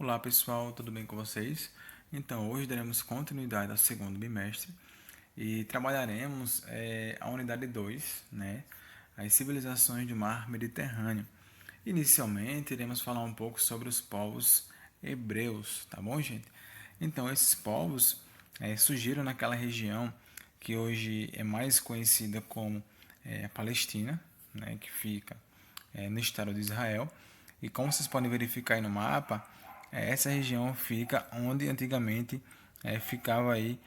Olá pessoal, tudo bem com vocês? Então, hoje daremos continuidade ao segundo bimestre e trabalharemos a unidade 2, né? As civilizações do mar Mediterrâneo. Inicialmente, iremos falar um pouco sobre os povos hebreus, tá bom, gente? Então, esses povos surgiram naquela região que hoje é mais conhecida como a Palestina, né? Que fica no estado de Israel. E como vocês podem verificar aí no mapa, essa região fica onde antigamente ficava aí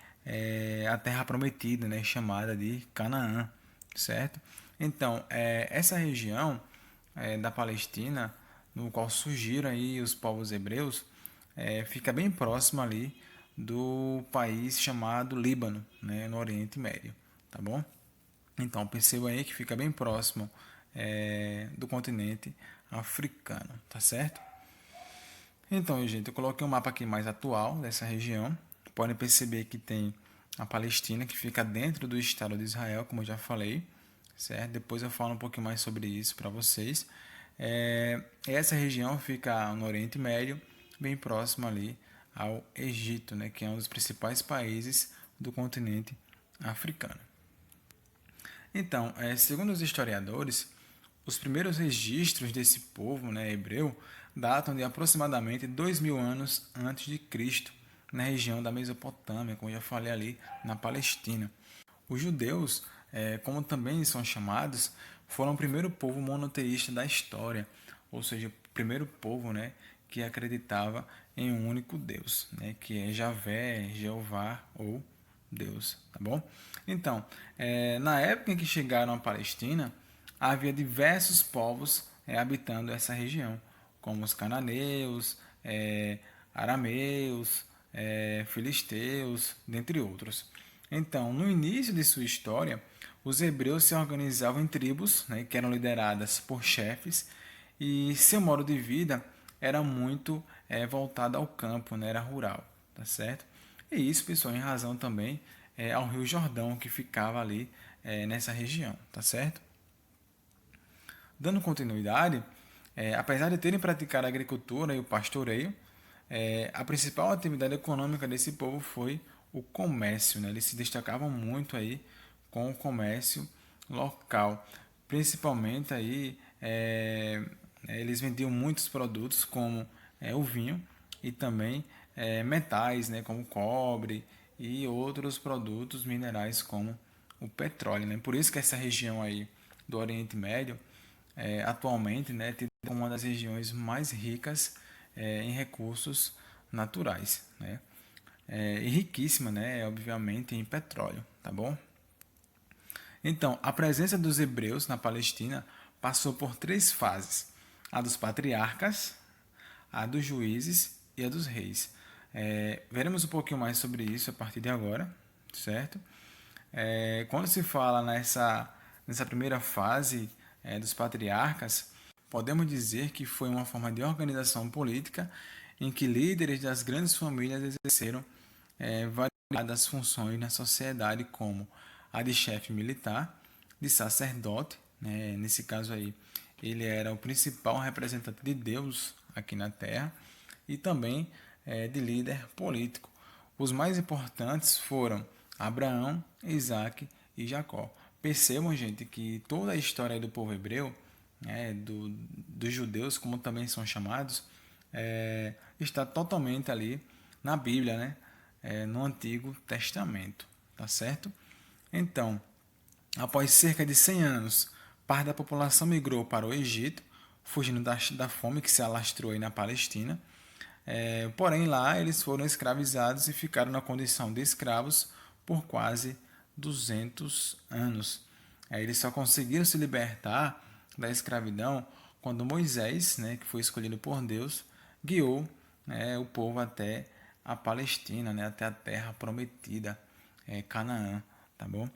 a terra prometida, né, chamada de Canaã, certo? Então, essa região da Palestina, no qual surgiram aí os povos hebreus, fica bem próximo ali do país chamado Líbano, né, no Oriente Médio, tá bom? Então, perceba aí que fica bem próximo do continente africano, tá certo? Então, gente, eu coloquei um mapa aqui mais atual dessa região. Podem perceber que tem a Palestina, que fica dentro do Estado de Israel, como eu já falei, certo? Depois eu falo um pouquinho mais sobre isso para vocês. Essa região fica no Oriente Médio, bem próximo ali ao Egito, né, que é um dos principais países do continente africano. Então, segundo os historiadores, os primeiros registros desse povo, né, hebreu, datam de aproximadamente 2000 anos antes de Cristo, na região da Mesopotâmia, como eu já falei ali, na Palestina. Os judeus, como também são chamados, foram o primeiro povo monoteísta da história, ou seja, o primeiro povo, né, que acreditava em um único Deus, né, que é Javé, Jeová ou Deus, tá bom? Então, na época em que chegaram à Palestina, havia diversos povos habitando essa região, como os cananeus, arameus, filisteus, dentre outros. Então, no início de sua história, os hebreus se organizavam em tribos, né, que eram lideradas por chefes, e seu modo de vida era muito voltado ao campo, né, era rural, tá certo? E isso, pessoal, em razão também ao Rio Jordão, que ficava ali nessa região, tá certo? Dando continuidade, apesar de terem praticado a agricultura e o pastoreio, a principal atividade econômica desse povo foi o comércio, né? Eles se destacavam muito aí com o comércio local, principalmente aí eles vendiam muitos produtos como o vinho e também metais, né, como cobre e outros produtos minerais como o petróleo, né? Por isso que essa região aí do Oriente Médio atualmente, né, tida como uma das regiões mais ricas em recursos naturais, né? E riquíssima, né, obviamente, em petróleo, tá bom? Então, a presença dos hebreus na Palestina passou por três fases: a dos patriarcas, a dos juízes e a dos reis. Veremos um pouquinho mais sobre isso a partir de agora, certo? Quando se fala nessa primeira fase dos patriarcas, podemos dizer que foi uma forma de organização política em que líderes das grandes famílias exerceram variadas funções na sociedade, como a de chefe militar, de sacerdote, né? Nesse caso aí, ele era o principal representante de Deus aqui na Terra, e também de líder político. Os mais importantes foram Abraão, Isaac e Jacó. Percebam, gente, que toda a história do povo hebreu, dos judeus, como também são chamados, está totalmente ali na Bíblia, né? No Antigo Testamento, tá certo? Então, após cerca de 100 anos, parte da população migrou para o Egito, fugindo da fome que se alastrou aí na Palestina. Porém, lá eles foram escravizados e ficaram na condição de escravos por quase 200 anos. Eles só conseguiram se libertar da escravidão quando Moisés, né, que foi escolhido por Deus, guiou, né, o povo até a Palestina, né, até a terra prometida, Canaã, tá bom?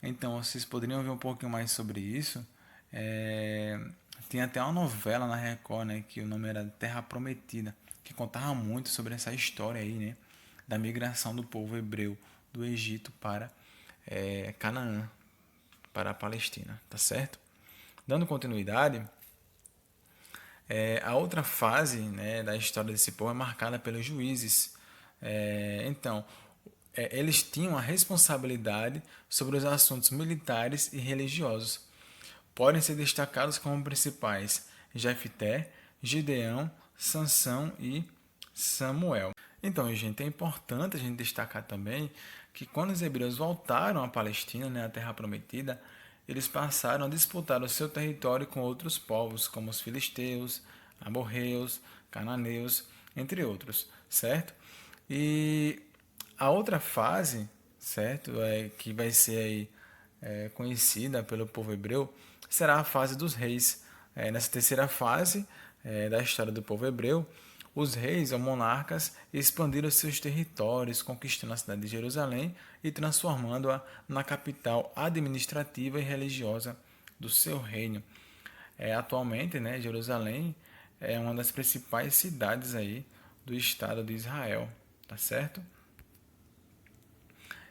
Então, vocês poderiam ver um pouquinho mais sobre isso. É, Tem até uma novela na Record, né, que o nome era Terra Prometida, que contava muito sobre essa história aí, né, da migração do povo hebreu do Egito para Canaã, para a Palestina, tá certo? Dando continuidade, A outra fase, né, da história desse povo é marcada pelos juízes. Então, eles tinham a responsabilidade sobre os assuntos militares e religiosos. Podem ser destacados como principais Jefté, Gideão, Sansão e Samuel. Então, gente, é importante a gente destacar também que quando os hebreus voltaram à Palestina, né, à Terra Prometida, eles passaram a disputar o seu território com outros povos, como os filisteus, amorreus, cananeus, entre outros, certo? E a outra fase, certo, que vai ser aí, conhecida pelo povo hebreu, será a fase dos reis. Nessa terceira fase da história do povo hebreu, os reis ou monarcas expandiram seus territórios, conquistando a cidade de Jerusalém e transformando-a na capital administrativa e religiosa do seu reino. Atualmente, né, Jerusalém é uma das principais cidades aí do Estado de Israel, tá certo?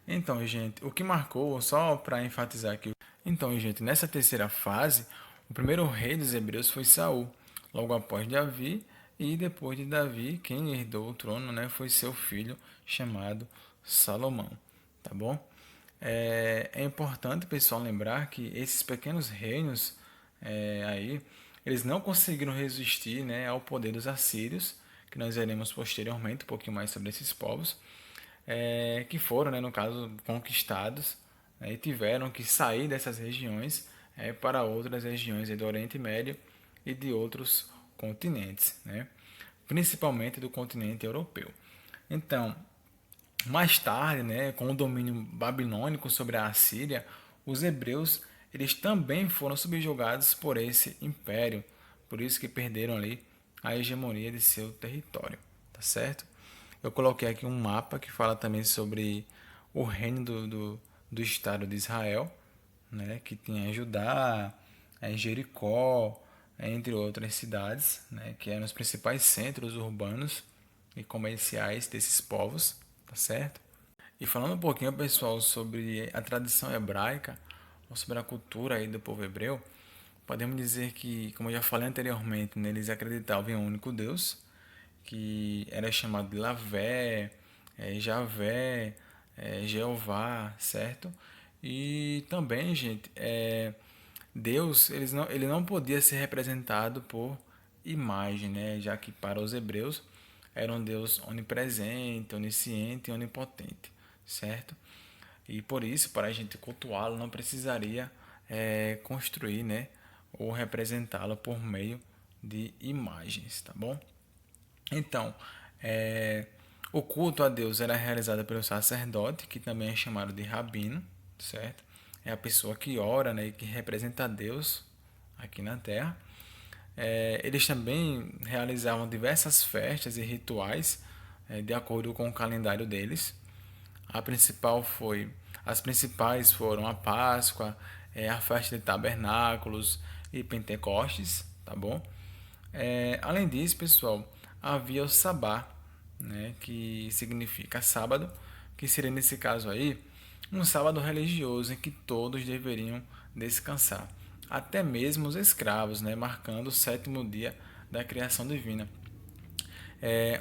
Então, gente, o que marcou, só para enfatizar aqui. Então, gente, nessa terceira fase, o primeiro rei dos hebreus foi Saul, logo após Davi, e depois de Davi, quem herdou o trono, né, foi seu filho chamado Salomão, tá bom? É importante, pessoal, lembrar que esses pequenos reinos aí, eles não conseguiram resistir, né, ao poder dos assírios, que nós veremos posteriormente um pouquinho mais sobre esses povos, que foram, né, no caso, conquistados, né, e tiveram que sair dessas regiões para outras regiões do Oriente Médio e de outros continentes, né, principalmente do continente europeu. Então, mais tarde, né, com o domínio babilônico sobre a Assíria, os hebreus eles também foram subjugados por esse império, por isso que perderam ali a hegemonia de seu território, tá certo? Eu coloquei aqui um mapa que fala também sobre o reino do Estado de Israel, né, que tinha Judá, Jericó, entre outras cidades, né, que eram os principais centros urbanos e comerciais desses povos, tá certo? E falando um pouquinho, pessoal, sobre a tradição hebraica, ou sobre a cultura aí do povo hebreu, podemos dizer que, como eu já falei anteriormente, né, eles acreditavam em um único Deus, que era chamado de Lavé, Javé, Jeová, certo? E também, gente, Deus ele não podia ser representado por imagem, né? Já que para os hebreus era um Deus onipresente, onisciente e onipotente, certo? E por isso, para a gente cultuá-lo, não precisaria construir, né? Ou representá-lo por meio de imagens, tá bom? Então, o culto a Deus era realizado pelo sacerdote, que também é chamado de rabino, certo? É a pessoa que ora, né, e que representa a Deus aqui na terra. Eles também realizavam diversas festas e rituais de acordo com o calendário deles. A principal foi, as principais foram a Páscoa, a festa de Tabernáculos e Pentecostes, tá bom? Além disso, pessoal, havia o Sabá, né, que significa sábado, que seria nesse caso aí um sábado religioso em que todos deveriam descansar, até mesmo os escravos, né, marcando o sétimo dia da criação divina.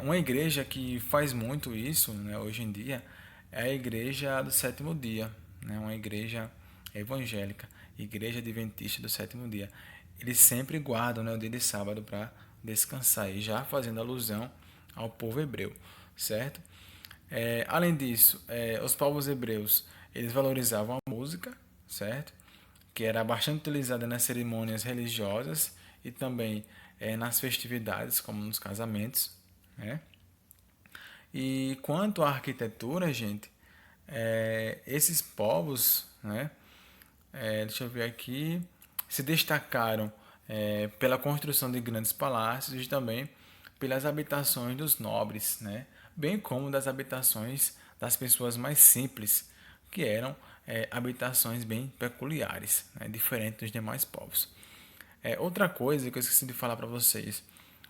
Uma igreja que faz muito isso, né, hoje em dia é a igreja do sétimo dia, né, uma igreja evangélica, igreja adventista do sétimo dia. Eles sempre guardam, né, o dia de sábado para descansar, e já fazendo alusão ao povo hebreu, certo? Além disso, os povos hebreus eles valorizavam a música, certo? Que era bastante utilizada nas cerimônias religiosas e também nas festividades, como nos casamentos, né? E quanto à arquitetura, gente, esses povos, né, deixa eu ver aqui, se destacaram pela construção de grandes palácios e também pelas habitações dos nobres, né, bem como das habitações das pessoas mais simples, que eram habitações bem peculiares, né, diferentes dos demais povos. Outra coisa que eu esqueci de falar para vocês,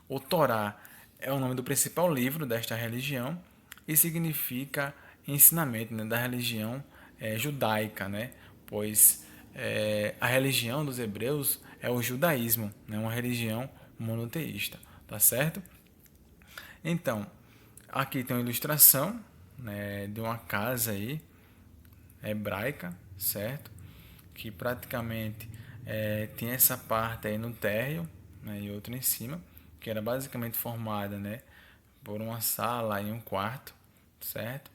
o Torá é o nome do principal livro desta religião e significa ensinamento, né, da religião judaica, né? Pois a religião dos hebreus é o judaísmo, né? Uma religião monoteísta, tá certo? Então, aqui tem uma ilustração, né, de uma casa aí hebraica, certo? Que praticamente tinha essa parte aí no térreo, né, e outra em cima, que era basicamente formada, né, por uma sala e um quarto, certo?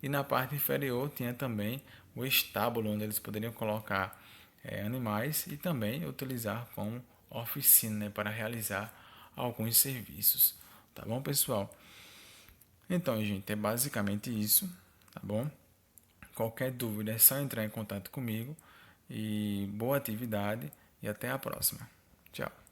E na parte inferior tinha também o estábulo, onde eles poderiam colocar animais e também utilizar como oficina, né, para realizar alguns serviços. Tá bom, pessoal? Então, gente, é basicamente isso, tá bom? Qualquer dúvida é só entrar em contato comigo e boa atividade e até a próxima. Tchau.